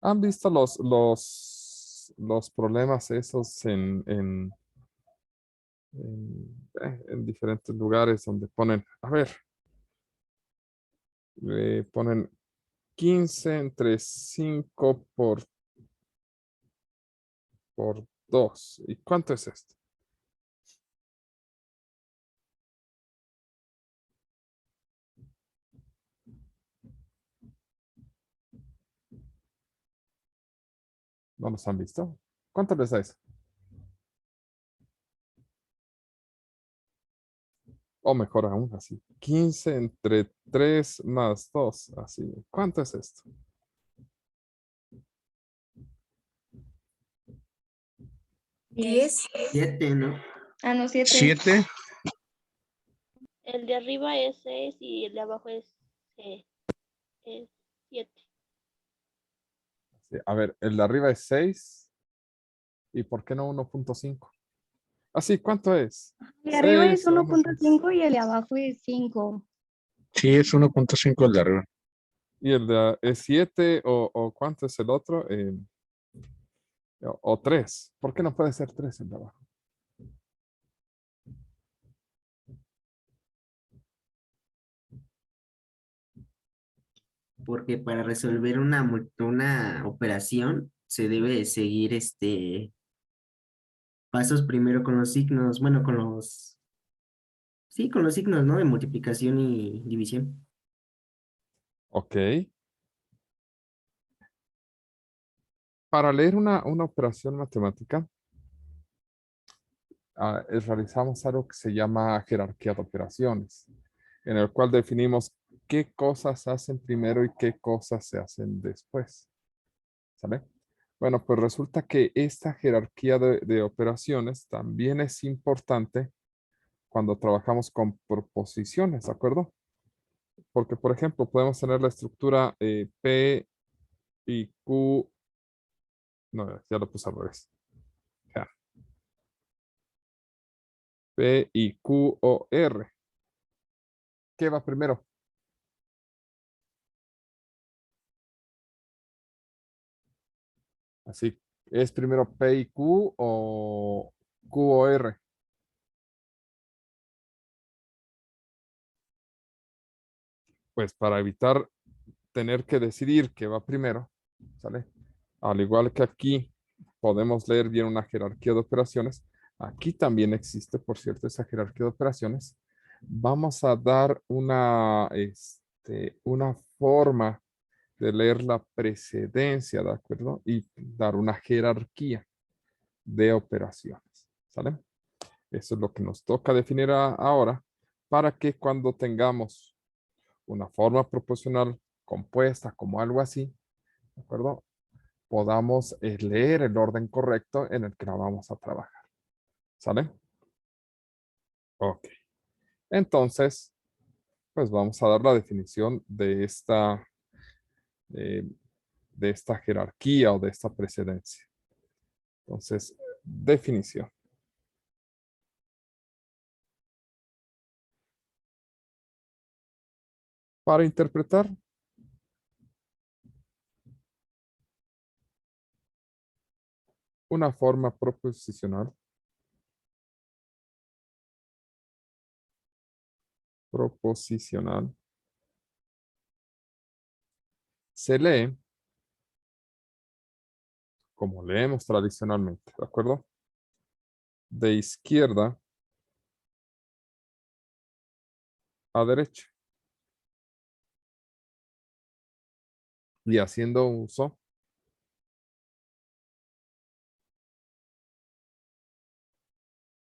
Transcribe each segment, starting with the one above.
¿Han visto los problemas esos en diferentes lugares donde ponen, a ver, ponen 15 entre 5 por 2? ¿Y cuánto es esto? ¿No los han visto? ¿Cuánto les da eso? O mejor aún, así. 15 entre 3 más 2, así. ¿Cuánto es esto? 10. 7, ¿no? Ah, no, 7. 7. El de arriba es 6 y el de abajo es 7. Sí, a ver, el de arriba es 6. ¿Y por qué no 1.5? Así, ¿cuánto es? El de arriba es 6 o 1.5. 1.5 y el de abajo es 5. Sí, es 1.5 el de arriba. ¿Y el de es 7 o cuánto es el otro? O 3. ¿Por qué no puede ser 3 el de abajo? Porque para resolver una operación se debe seguir pasos primero con los signos, bueno, sí, con los signos, ¿no? De multiplicación y división. Ok. Para leer una operación matemática, realizamos algo que se llama jerarquía de operaciones, en el cual definimos qué cosas se hacen primero y qué cosas se hacen después. ¿Sale? Bueno, pues resulta que esta jerarquía de operaciones también es importante cuando trabajamos con proposiciones, ¿de acuerdo? Porque, por ejemplo, podemos tener la estructura P y Q. No, ya lo puse al revés. Ya. P y Q o R. ¿Qué va primero? Así, ¿es primero P y Q o Q o R? Pues para evitar tener que decidir qué va primero, ¿sale? Al igual que aquí podemos leer bien una jerarquía de operaciones, aquí también existe, por cierto, esa jerarquía de operaciones. Vamos a dar una forma de leer la precedencia, ¿de acuerdo? Y dar una jerarquía de operaciones, ¿sale? Eso es lo que nos toca definir ahora para que cuando tengamos una forma proposicional compuesta como algo así, ¿de acuerdo? Podamos leer el orden correcto en el que la vamos a trabajar. ¿Sale? Ok. Entonces, pues vamos a dar la definición eh, de esta jerarquía o de esta precedencia. Entonces, definición. Para interpretar una forma proposicional, se lee como leemos tradicionalmente, ¿de acuerdo? De izquierda a derecha. Y haciendo uso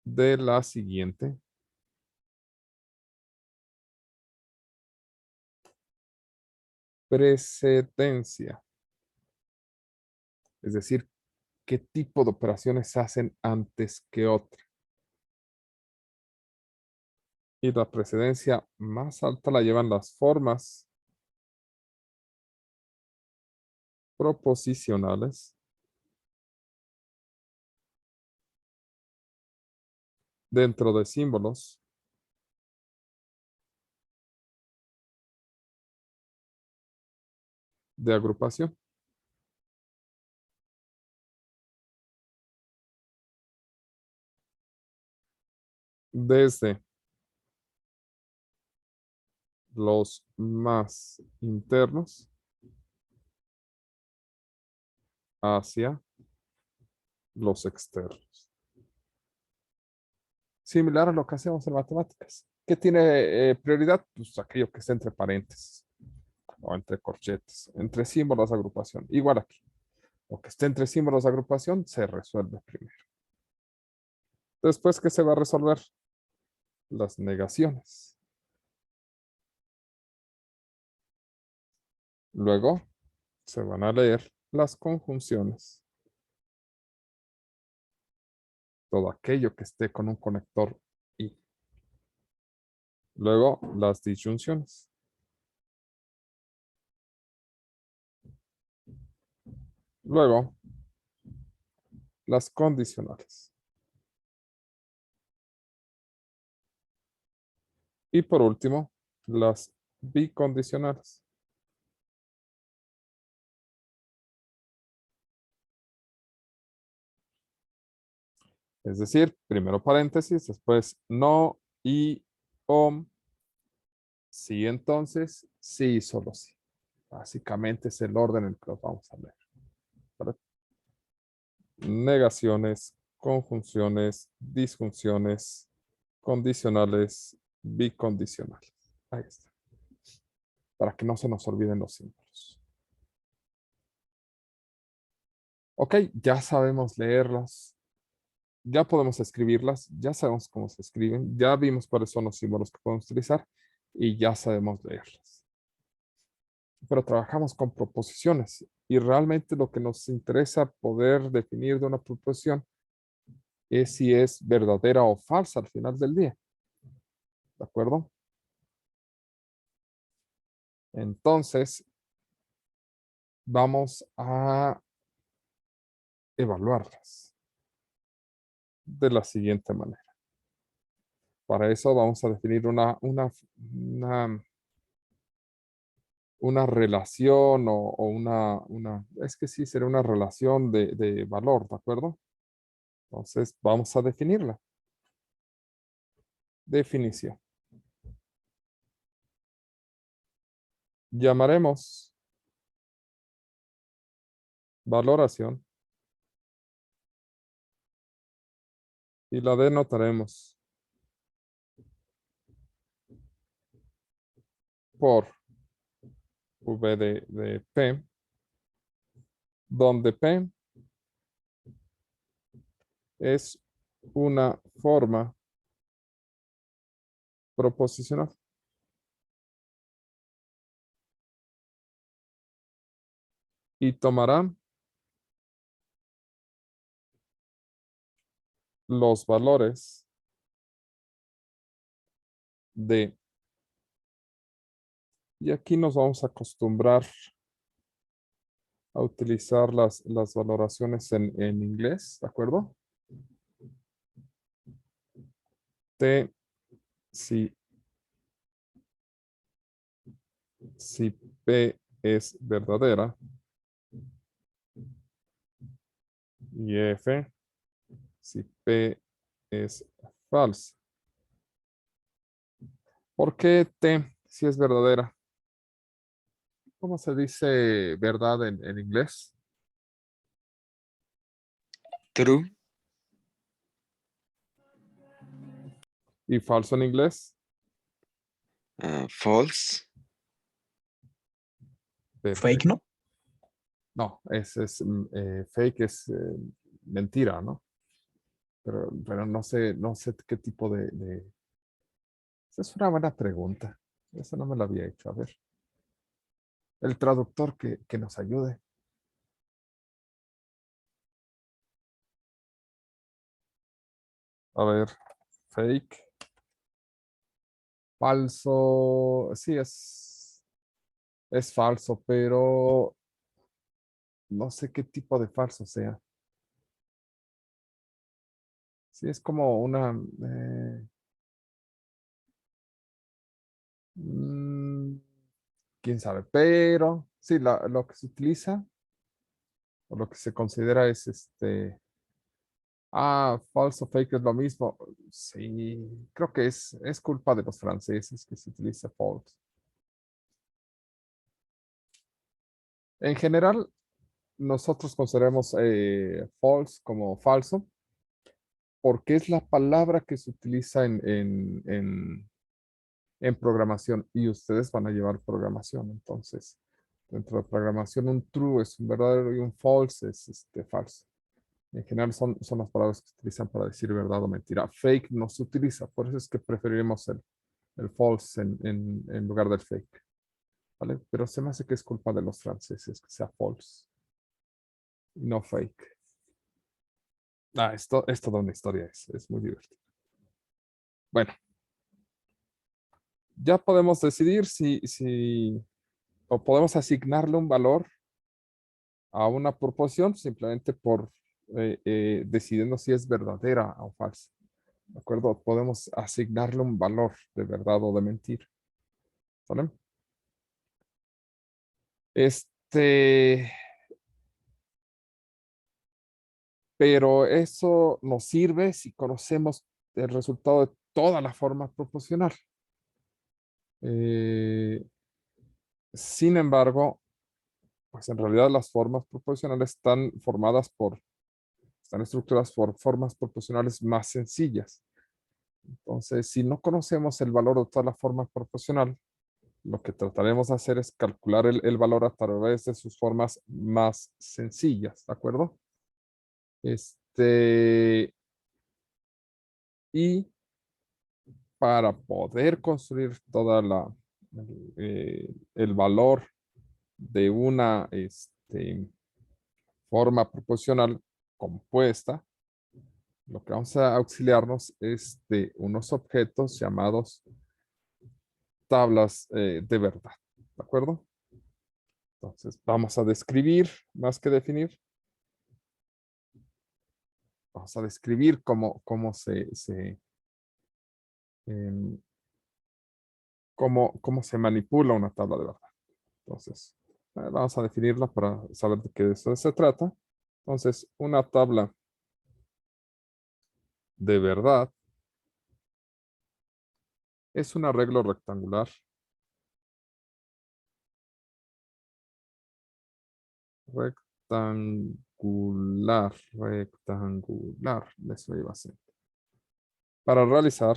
de la siguiente precedencia. Es decir, qué tipo de operaciones se hacen antes que otra. Y la precedencia más alta la llevan las formas proposicionales dentro de símbolos de agrupación. desde los más internos hacia los externos. Similar a lo que hacemos en matemáticas. ¿Qué tiene prioridad? Pues aquello que está entre paréntesis o entre corchetes, entre símbolos de agrupación. Igual aquí. Lo que esté entre símbolos de agrupación se resuelve primero. Después, ¿qué se va a resolver? Las negaciones. Luego se van a leer las conjunciones. Todo aquello que esté con un conector y. Luego las disyunciones. Luego las condicionales. Y por último, las bicondicionales. Es decir, primero paréntesis, después no y sí, entonces, sí, solo sí. Básicamente es el orden en el que los vamos a leer. ¿Vale? Negaciones, conjunciones, disjunciones, condicionales, bicondicionales. Ahí está. Para que no se nos olviden los símbolos. Ok, ya sabemos leerlas. Ya podemos escribirlas. Ya sabemos cómo se escriben. Ya vimos cuáles son los símbolos que podemos utilizar. Y ya sabemos leerlas. Pero trabajamos con proposiciones. Y realmente lo que nos interesa poder definir de una proposición es si es verdadera o falsa al final del día. ¿De acuerdo? Entonces, vamos a evaluarlas de la siguiente manera. Para eso vamos a definir una relación o es que sí, será una relación de valor, ¿de acuerdo? Entonces, vamos a definirla. Definición. Llamaremos valoración y la denotaremos por V de P, donde P es una forma proposicional. Y tomará los valores de, y aquí nos vamos a acostumbrar a utilizar las valoraciones en inglés, ¿de acuerdo? T, si P es verdadera, y F, si P es falsa. ¿Por qué T si es verdadera? ¿Cómo se dice verdad en inglés? True. ¿Y falso en inglés? False. Perfecto. ¿no? No, fake es mentira, ¿no? Pero no sé qué tipo Esa es una buena pregunta. Esa no me la había hecho. A ver. El traductor que nos ayude. A ver. Fake. Falso. Sí, es falso, pero no sé qué tipo de falso sea. Sí, es como una... quién sabe, pero sí, lo que se utiliza o lo que se considera es falso, fake es lo mismo. Sí, creo que es culpa de los franceses que se utiliza false. En general, nosotros consideramos false como falso, porque es la palabra que se utiliza en programación y ustedes van a llevar programación. Entonces, dentro de programación, un true es un verdadero y un false es falso. En general son las palabras que se utilizan para decir verdad o mentira. Fake no se utiliza, por eso es que preferiremos el false en lugar del fake. ¿Vale? Pero se me hace que es culpa de los franceses que sea false y no fake. Es toda una historia, es muy divertido. Bueno, ya podemos decidir o podemos asignarle un valor a una proporción simplemente por decidiendo si es verdadera o falsa. ¿De acuerdo? Podemos asignarle un valor de verdad o de mentira. ¿Vale? Pero eso nos sirve si conocemos el resultado de toda la forma proporcional. Sin embargo, pues en realidad las formas proporcionales están estructuradas por formas proporcionales más sencillas. Entonces, si no conocemos el valor de toda la forma proporcional, lo que trataremos de hacer es calcular el valor a través de sus formas más sencillas, ¿de acuerdo? Y para poder construir toda el valor de una forma proporcional compuesta, lo que vamos a auxiliarnos es de unos objetos llamados tablas de verdad, ¿de acuerdo? Entonces vamos a describir más que definir. Vamos a describir cómo se manipula una tabla de verdad. Entonces, vamos a definirla para saber de qué eso se trata. Entonces, una tabla de verdad es un arreglo rectangular eso iba a ser. Para realizar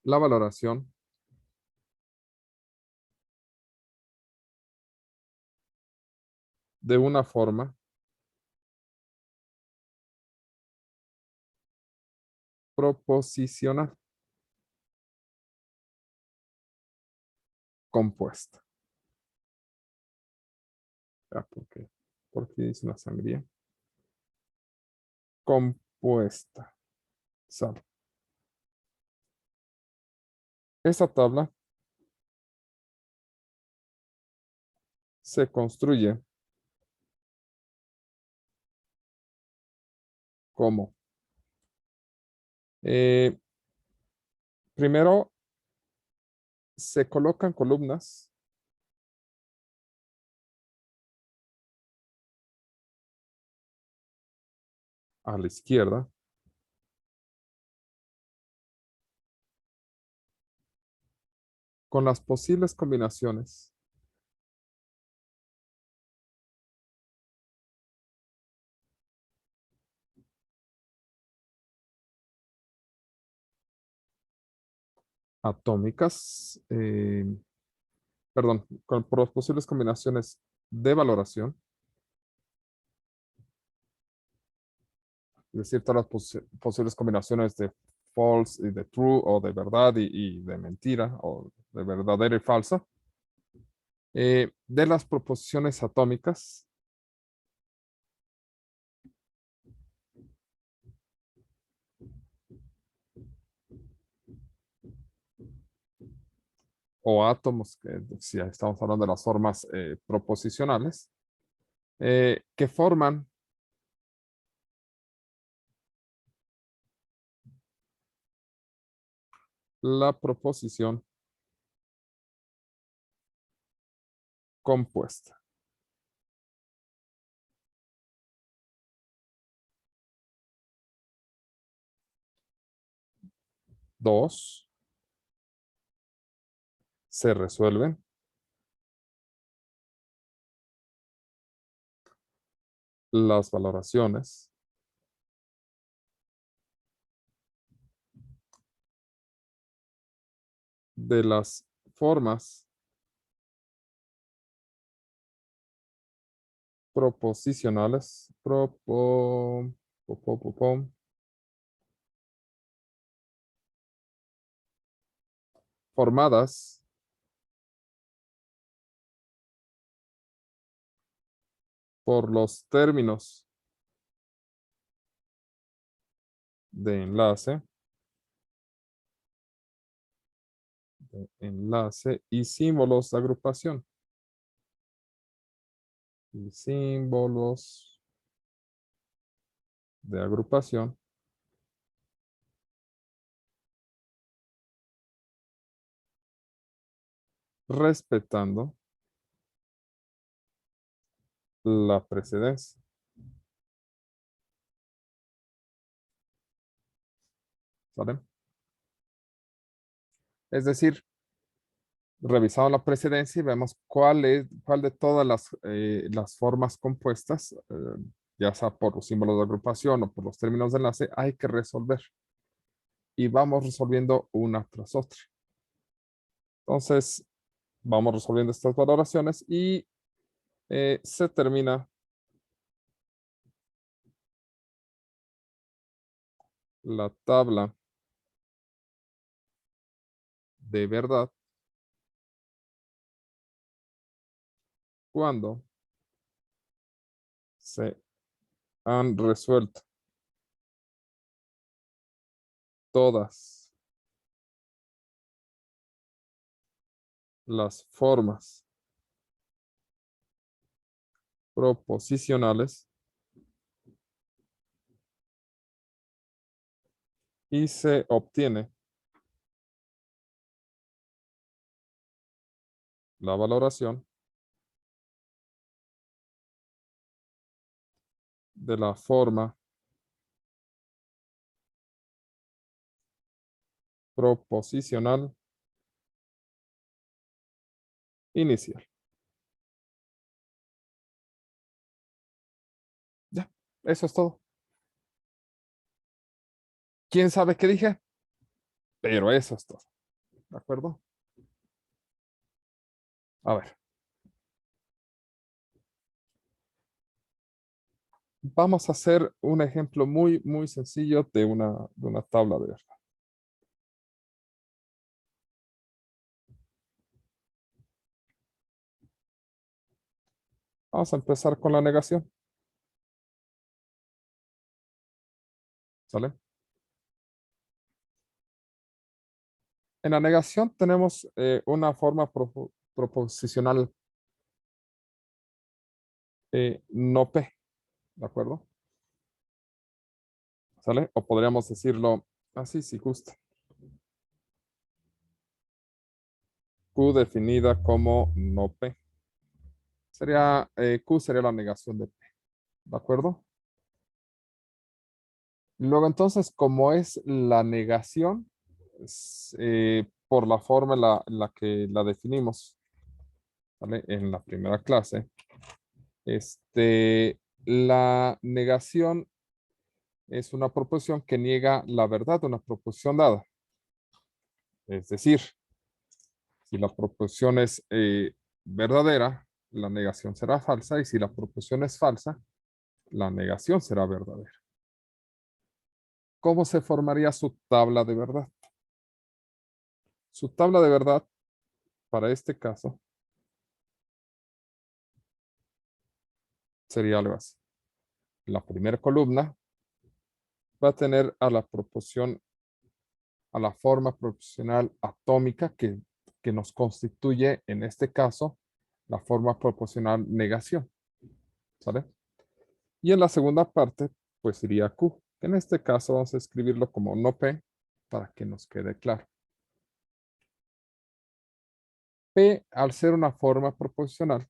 la valoración de una forma proposicional compuesta. ¿Por qué dice una sangría? Compuesta. Sal. Esta tabla se construye como primero se colocan columnas a la izquierda con las posibles combinaciones atómicas, perdón, por las posibles combinaciones de valoración, es decir, todas las posibles combinaciones de false y de true, o de verdad y de mentira, o de verdadero y falso, de las proposiciones atómicas o átomos, que si estamos hablando de las formas proposicionales, que forman la proposición compuesta. 2 se resuelven. Las valoraciones de las formas proposicionales formadas por los términos de enlace y símbolos de agrupación. Y símbolos de agrupación respetando la precedencia. ¿Sale? Es decir, revisamos la precedencia y vemos cuál de todas las formas compuestas, ya sea por los símbolos de agrupación o por los términos de enlace, hay que resolver. Y vamos resolviendo una tras otra. Entonces, vamos resolviendo estas valoraciones y se termina la tabla de verdad cuando se han resuelto todas las formas proposicionales y se obtiene la valoración de la forma proposicional inicial. Ya, eso es todo. ¿Quién sabe qué dije? Pero eso es todo. ¿De acuerdo? A ver. Vamos a hacer un ejemplo muy, muy sencillo de una tabla de verdad. Vamos a empezar con la negación. ¿Sale? En la negación tenemos una forma proposicional no P. ¿De acuerdo? ¿Sale? O podríamos decirlo así si gusta. Q definida como no P. Q sería la negación de P. ¿De acuerdo? Luego entonces, como es la negación, por la forma en la que la definimos, ¿vale? En la primera clase, la negación es una proposición que niega la verdad de una proposición dada. Es decir, si la proposición es verdadera, la negación será falsa, y si la proposición es falsa, la negación será verdadera. ¿Cómo se formaría su tabla de verdad? Su tabla de verdad, para este caso, sería algo así. La primera columna va a tener a la proporción, a la forma proporcional atómica que nos constituye, en este caso, la forma proporcional negación. ¿Sale? Y en la segunda parte, pues iría Q. En este caso vamos a escribirlo como no P para que nos quede claro. P, al ser una forma proposicional,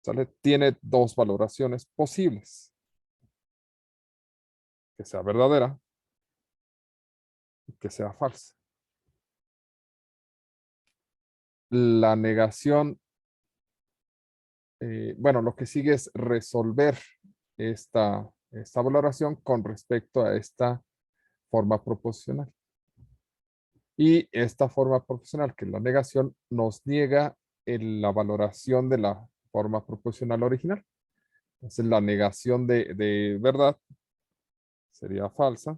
¿sale? Tiene dos valoraciones posibles. Que sea verdadera y que sea falsa. La negación, bueno, lo que sigue es resolver esta valoración con respecto a esta forma proposicional. Y esta forma proposicional, que es la negación, nos niega la valoración de la forma proposicional original. Entonces la negación de verdad sería falsa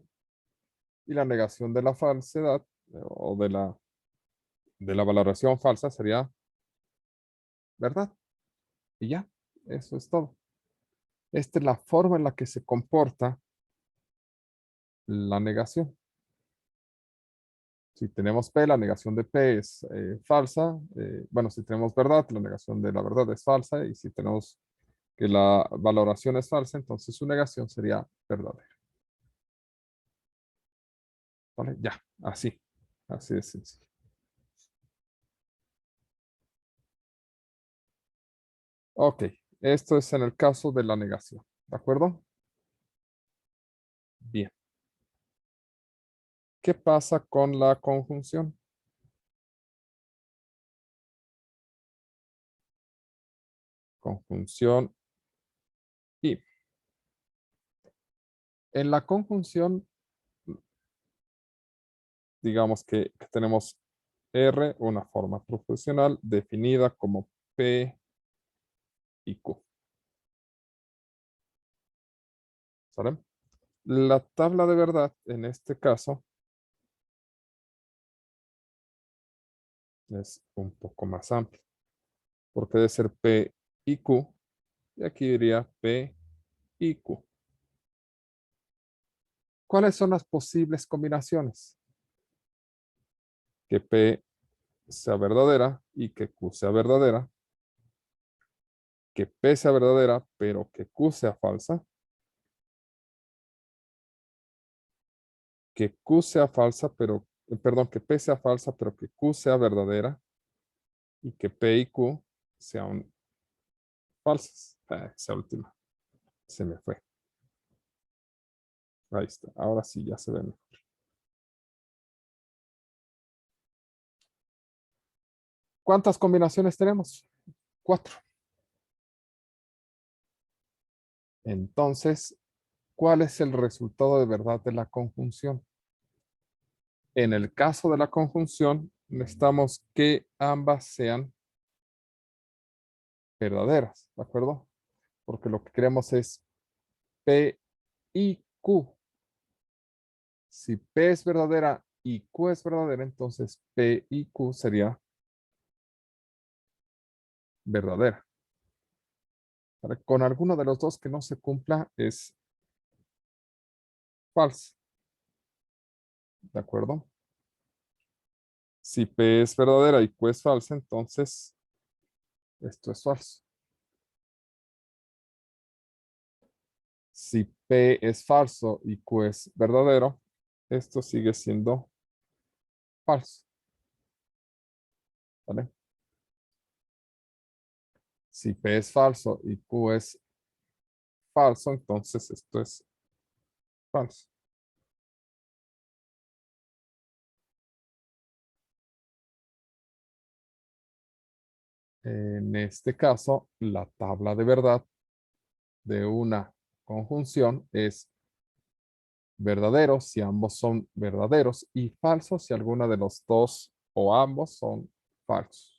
y la negación de la falsedad o de la valoración falsa sería verdad. Y ya, eso es todo. Esta es la forma en la que se comporta la negación. Si tenemos P, la negación de P es falsa. Bueno, si tenemos verdad, la negación de la verdad es falsa. Y si tenemos que la valoración es falsa, entonces su negación sería verdadera. ¿Vale? Ya, así. Así de sencillo. Ok, esto es en el caso de la negación. ¿De acuerdo? Bien. ¿Qué pasa con la conjunción? Conjunción y. En la conjunción, digamos que tenemos R, una forma proposicional definida como P y Q. ¿Sale? La tabla de verdad, en este caso, es un poco más amplia, porque debe ser P y Q, y aquí diría P y Q. ¿Cuáles son las posibles combinaciones? Que P sea verdadera y que Q sea verdadera, que P sea verdadera, pero que Q sea falsa, que Q sea falsa, pero, perdón, que P sea falsa, pero que Q sea verdadera, y que P y Q sean falsas. Esa última se me fue. Ahí está. Ahora sí ya se ve mejor. ¿Cuántas combinaciones tenemos? 4. Entonces, ¿cuál es el resultado de verdad de la conjunción? En el caso de la conjunción, necesitamos que ambas sean verdaderas, ¿de acuerdo? Porque lo que queremos es P y Q. Si P es verdadera y Q es verdadera, entonces P y Q sería verdadera. ¿Vale? Con alguno de los dos que no se cumpla es falso. ¿De acuerdo? Si P es verdadera y Q es falsa, entonces esto es falso. Si P es falso y Q es verdadero, esto sigue siendo falso. ¿Vale? Si P es falso y Q es falso, entonces esto es falso. En este caso, la tabla de verdad de una conjunción es verdadero si ambos son verdaderos y falso si alguno de los dos o ambos son falsos.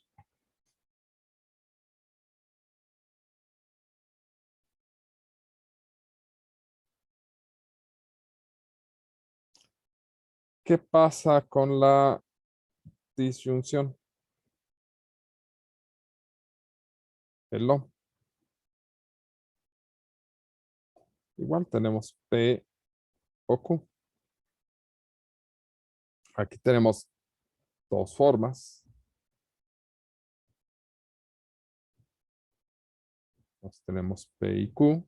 ¿Qué pasa con la disyunción? Hello. Igual tenemos P o Q. Aquí tenemos dos formas. Entonces tenemos P y Q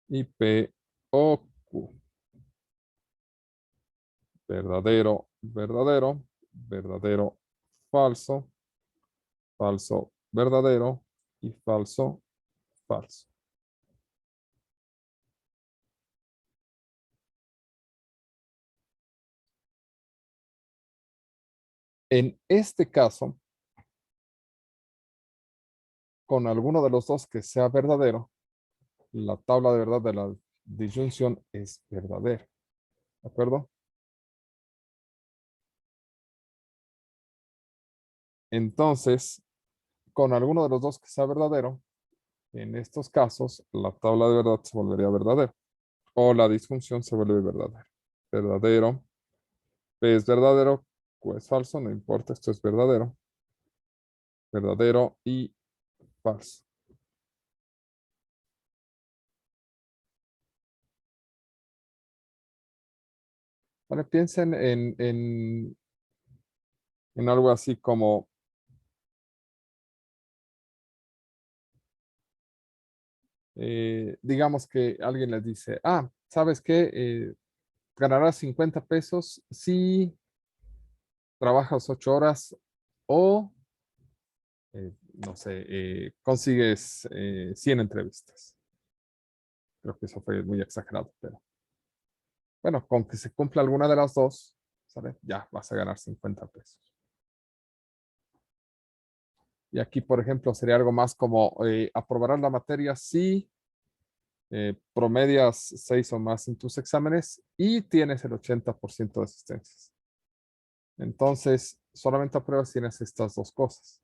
y P o Q. Verdadero, verdadero, verdadero, falso, falso, verdadero y falso, falso. En este caso, con alguno de los dos que sea verdadero, la tabla de verdad de la disyunción es verdadera. ¿De acuerdo? Entonces, con alguno de los dos que sea verdadero, en estos casos, la tabla de verdad se volvería verdadera. O la disjunción se vuelve verdadera. Verdadero. P es verdadero, Q es falso, no importa, esto es verdadero. Verdadero y falso. Vale, piensen en algo así como digamos que alguien les dice, ¿sabes qué? Ganarás 50 pesos si trabajas 8 horas o, no sé, consigues 100 entrevistas. Creo que eso fue muy exagerado, pero bueno, con que se cumpla alguna de las dos, ¿sabes? Ya vas a ganar 50 pesos. Y aquí, por ejemplo, sería algo más como aprobarás la materia si promedias 6 o más en tus exámenes y tienes el 80% de asistencias. Entonces, solamente apruebas si tienes estas dos cosas.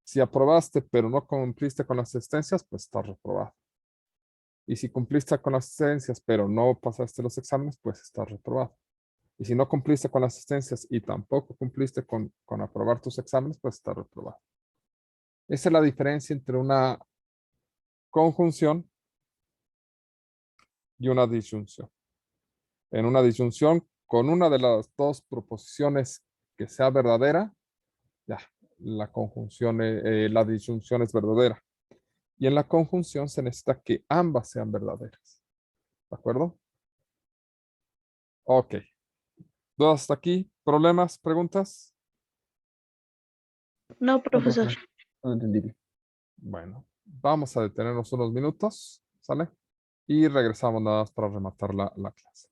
Si aprobaste, pero no cumpliste con las asistencias, pues estás reprobado. Y si cumpliste con las asistencias, pero no pasaste los exámenes, pues estás reprobado. Y si no cumpliste con las asistencias y tampoco cumpliste con aprobar tus exámenes, pues estás reprobado. Esa es la diferencia entre una conjunción y una disyunción. En una disyunción, con una de las dos proposiciones que sea verdadera, ya, la conjunción, la disyunción es verdadera. Y en la conjunción se necesita que ambas sean verdaderas. ¿De acuerdo? Ok. ¿Dudas hasta aquí? ¿Problemas? ¿Preguntas? No, profesor. No entendí. Bueno, vamos a detenernos unos minutos, ¿sale? Y regresamos nada más para rematar la clase.